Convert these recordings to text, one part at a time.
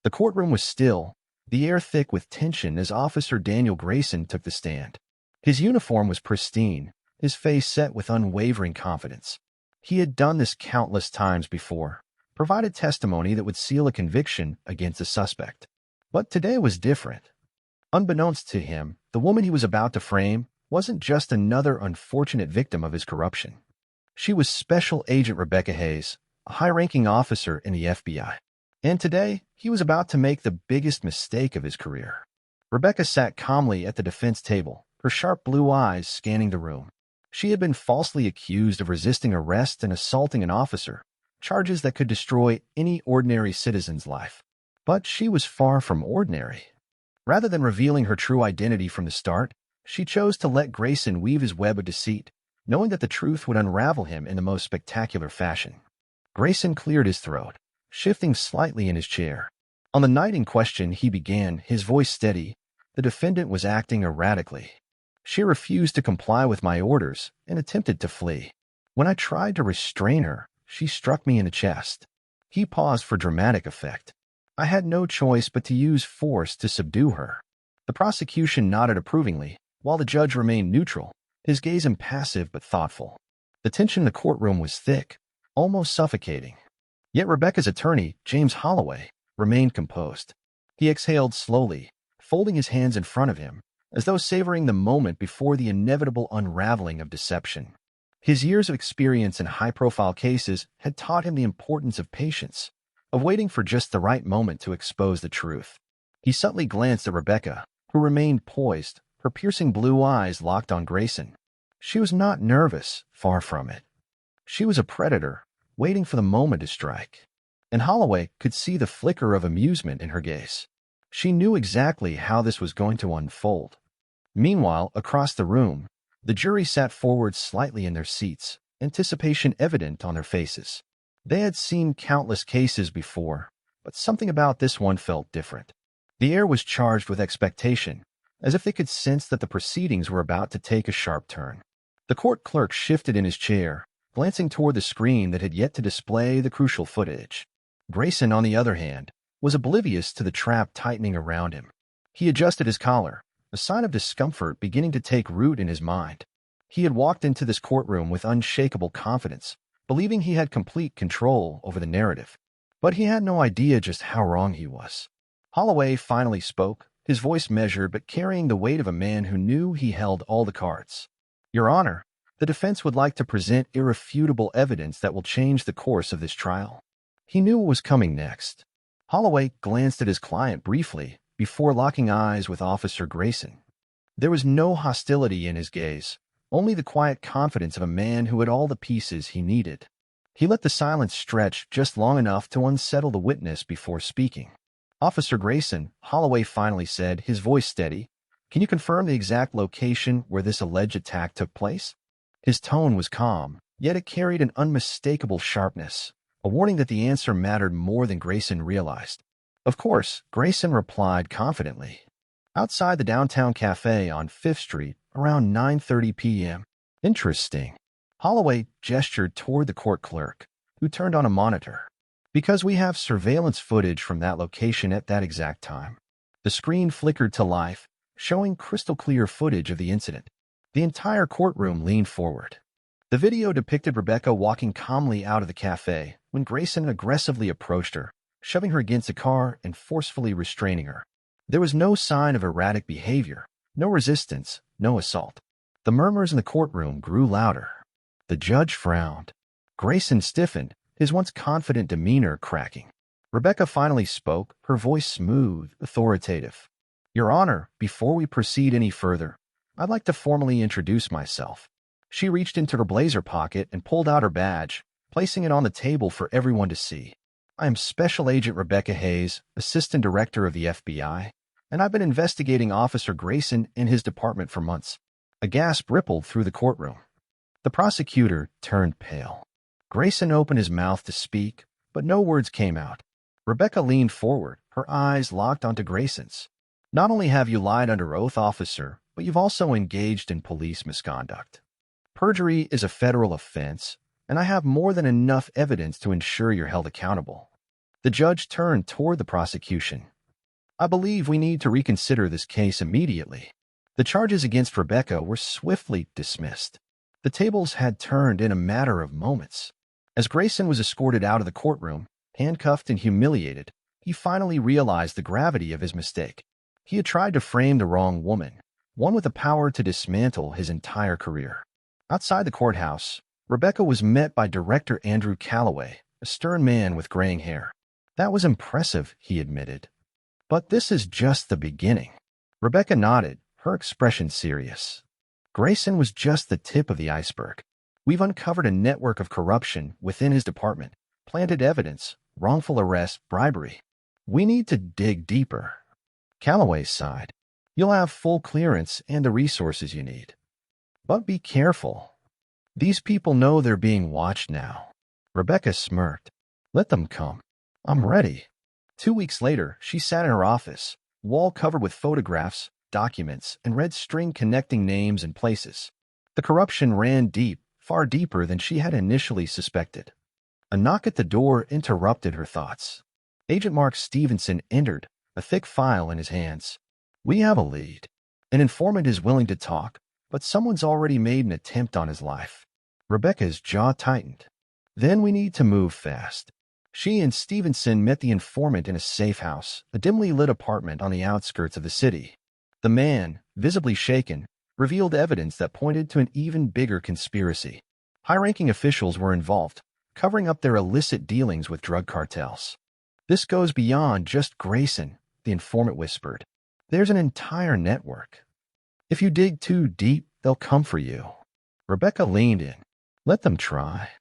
The courtroom was still, the air thick with tension as Officer Daniel Grayson took the stand. His uniform was pristine, his face set with unwavering confidence. He had done this countless times before, provided testimony that would seal a conviction against a suspect. But today was different. Unbeknownst to him, the woman he was about to frame wasn't just another unfortunate victim of his corruption. She was Special Agent Rebecca Hayes, a high-ranking officer in the FBI. And today, he was about to make the biggest mistake of his career. Rebecca sat calmly at the defense table, her sharp blue eyes scanning the room. She had been falsely accused of resisting arrest and assaulting an officer, charges that could destroy any ordinary citizen's life. But she was far from ordinary. Rather than revealing her true identity from the start, she chose to let Grayson weave his web of deceit, knowing that the truth would unravel him in the most spectacular fashion. Grayson cleared his throat, shifting slightly in his chair. On the night in question, he began, his voice steady. The defendant was acting erratically. She refused to comply with my orders and attempted to flee. When I tried to restrain her, she struck me in the chest. He paused for dramatic effect. I had no choice but to use force to subdue her. The prosecution nodded approvingly, while the judge remained neutral, his gaze impassive but thoughtful. The tension in the courtroom was thick, almost suffocating. Yet Rebecca's attorney, James Holloway, remained composed. He exhaled slowly, folding his hands in front of him, as though savoring the moment before the inevitable unraveling of deception. His years of experience in high-profile cases had taught him the importance of patience, of waiting for just the right moment to expose the truth. He subtly glanced at Rebecca, who remained poised, her piercing blue eyes locked on Grayson. She was not nervous, far from it. She was a predator, waiting for the moment to strike. And Holloway could see the flicker of amusement in her gaze. She knew exactly how this was going to unfold. Meanwhile, across the room, the jury sat forward slightly in their seats, anticipation evident on their faces. They had seen countless cases before, but something about this one felt different. The air was charged with expectation, as if they could sense that the proceedings were about to take a sharp turn. The court clerk shifted in his chair, glancing toward the screen that had yet to display the crucial footage. Grayson, on the other hand, was oblivious to the trap tightening around him. He adjusted his collar, a sign of discomfort beginning to take root in his mind. He had walked into this courtroom with unshakable confidence, believing he had complete control over the narrative. But he had no idea just how wrong he was. Holloway finally spoke, his voice measured but carrying the weight of a man who knew he held all the cards. Your Honor, the defense would like to present irrefutable evidence that will change the course of this trial. He knew what was coming next. Holloway glanced at his client briefly before locking eyes with Officer Grayson. There was no hostility in his gaze, only the quiet confidence of a man who had all the pieces he needed. He let the silence stretch just long enough to unsettle the witness before speaking. Officer Grayson, Holloway finally said, his voice steady, can you confirm the exact location where this alleged attack took place? His tone was calm, yet it carried an unmistakable sharpness, a warning that the answer mattered more than Grayson realized. Of course, Grayson replied confidently. Outside the downtown cafe on 5th Street, around 9:30 p.m. Interesting. Holloway gestured toward the court clerk, who turned on a monitor. Because we have surveillance footage from that location at that exact time. The screen flickered to life, showing crystal clear footage of the incident. The entire courtroom leaned forward. The video depicted Rebecca walking calmly out of the cafe when Grayson aggressively approached her, shoving her against a car and forcefully restraining her. There was no sign of erratic behavior, no resistance, no assault. The murmurs in the courtroom grew louder. The judge frowned. Grayson stiffened, his once confident demeanor cracking. Rebecca finally spoke, her voice smooth, authoritative. Your Honor, before we proceed any further, I'd like to formally introduce myself. She reached into her blazer pocket and pulled out her badge, placing it on the table for everyone to see. I am Special Agent Rebecca Hayes, Assistant Director of the FBI, and I've been investigating Officer Grayson and his department for months. A gasp rippled through the courtroom. The prosecutor turned pale. Grayson opened his mouth to speak, but no words came out. Rebecca leaned forward, her eyes locked onto Grayson's. Not only have you lied under oath, officer, but you've also engaged in police misconduct. Perjury is a federal offense, and I have more than enough evidence to ensure you're held accountable. The judge turned toward the prosecution. "I believe we need to reconsider this case immediately." The charges against Rebecca were swiftly dismissed. The tables had turned in a matter of moments. As Grayson was escorted out of the courtroom, handcuffed and humiliated, he finally realized the gravity of his mistake. He had tried to frame the wrong woman, one with the power to dismantle his entire career. Outside the courthouse, Rebecca was met by Director Andrew Calloway, a stern man with graying hair. "That was impressive," he admitted. "But this is just the beginning." Rebecca nodded, her expression serious. "Grayson was just the tip of the iceberg. We've uncovered a network of corruption within his department, planted evidence, wrongful arrest, bribery. We need to dig deeper." Calloway sighed. "You'll have full clearance and the resources you need. But be careful. These people know they're being watched now." Rebecca smirked. "Let them come. I'm ready." 2 weeks later, she sat in her office, wall covered with photographs, documents, and red string connecting names and places. The corruption ran deep, far deeper than she had initially suspected. A knock at the door interrupted her thoughts. Agent Mark Stevenson entered, a thick file in his hands. "We have a lead. An informant is willing to talk, but someone's already made an attempt on his life." Rebecca's jaw tightened. "Then we need to move fast." She and Stevenson met the informant in a safe house, a dimly lit apartment on the outskirts of the city. The man, visibly shaken, revealed evidence that pointed to an even bigger conspiracy. High-ranking officials were involved, covering up their illicit dealings with drug cartels. "This goes beyond just Grayson," the informant whispered. "There's an entire network. If you dig too deep, they'll come for you." Rebecca leaned in. "Let them try."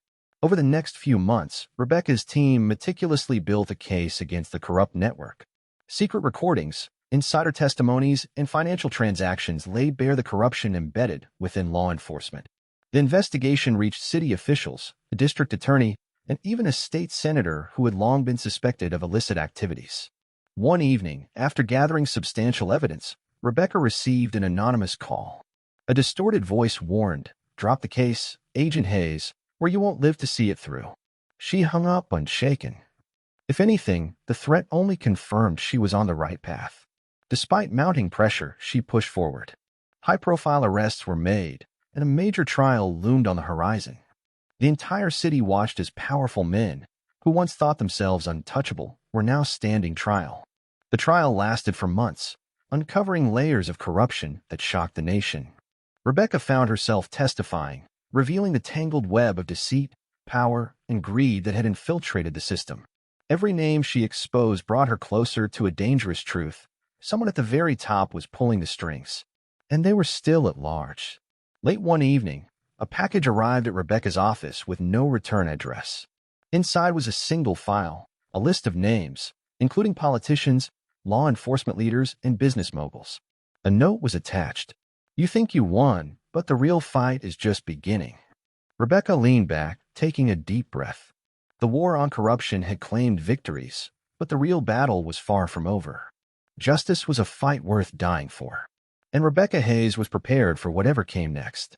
Over the next few months, Rebecca's team meticulously built a case against the corrupt network. Secret recordings, insider testimonies, and financial transactions laid bare the corruption embedded within law enforcement. The investigation reached city officials, a district attorney, and even a state senator who had long been suspected of illicit activities. One evening, after gathering substantial evidence, Rebecca received an anonymous call. A distorted voice warned, "Drop the case, Agent Hayes, or you won't live to see it through." She hung up unshaken. If anything, the threat only confirmed she was on the right path. Despite mounting pressure, she pushed forward. High-profile arrests were made, and a major trial loomed on the horizon. The entire city watched as powerful men, who once thought themselves untouchable, were now standing trial. The trial lasted for months, uncovering layers of corruption that shocked the nation. Rebecca found herself testifying, revealing the tangled web of deceit, power, and greed that had infiltrated the system. Every name she exposed brought her closer to a dangerous truth. Someone at the very top was pulling the strings, and they were still at large. Late one evening, a package arrived at Rebecca's office with no return address. Inside was a single file, a list of names, including politicians, law enforcement leaders, and business moguls. A note was attached. "You think you won, but the real fight is just beginning." Rebecca leaned back, taking a deep breath. The war on corruption had claimed victories, but the real battle was far from over. Justice was a fight worth dying for, and Rebecca Hayes was prepared for whatever came next.